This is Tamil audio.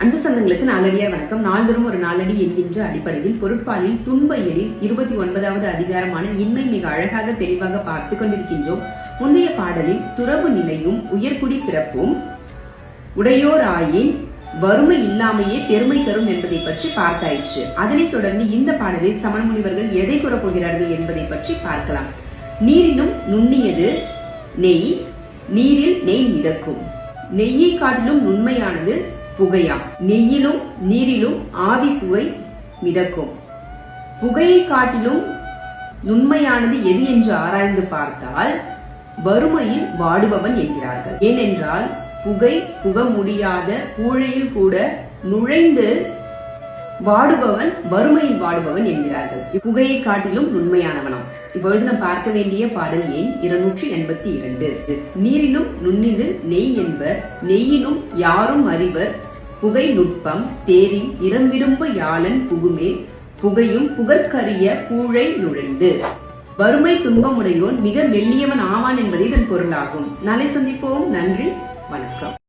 அன்பு சொந்தங்களுக்கு நாளடியார் வணக்கம். நாள்தோறும் ஒரு நாளடி என்கின்ற அடிப்படையில் பொருட்பாலில் துன்ப இயலில் 29வது அதிகாரமான இன்மை மிக அழகாக தெளிவாக பார்த்து கொண்டிருக்கின்றோம். முந்தைய பாடலில் துறவு நிலையும் உயர்குடி பிறப்பும் உடையோர் ஆயின் வறுமை இல்லாமையே பெருமை தரும் என்பதை பற்றி பார்த்தாயிற்று. அதனைத் தொடர்ந்து இந்த பாடலில் சமண முனிவர்கள் எதை கூறப்போகிறார்கள் என்பதை பற்றி பார்க்கலாம். நீரினும் நுண்ணியது நெய், நீரில் நெய் மிதக்கும். நெய்யை காட்டிலும் நுண்மையானது புகையாம். நெய்யிலும் நீரிலும் ஆவி புகை மிதக்கும். புகையை காட்டிலும் நுண்மையானது எது என்று ஆராய்ந்து பார்த்தால் வறுமையில் வாடுபவன் என்கிறார்கள். ஏனென்றால் புகை புக முடியாத பூழையில் கூட நுழைந்து வாடுபவன் வறுமையில் வாடுபவன் என்கிறார்கள். புகையை காட்டிலும் நுண்மையானவனாம். இப்பொழுது நாம் பார்க்க வேண்டிய பாடல் எண் 282. நீரிலும் நுண்ணிது நெய் என்பர், நெய்யிலும் யாரும் அறிவர் புகை நுட்பம் தேரின் இரம்பிடும்பு யாழன் புகுமே புகையும் புகற்கரிய பூழை நுழைந்து. வறுமை துன்பமுடையோன் மிக மெல்லியவன் ஆவான் என்பதே இதன் பொருளாகும். நாளை சந்திப்போம். நன்றி, வணக்கம்.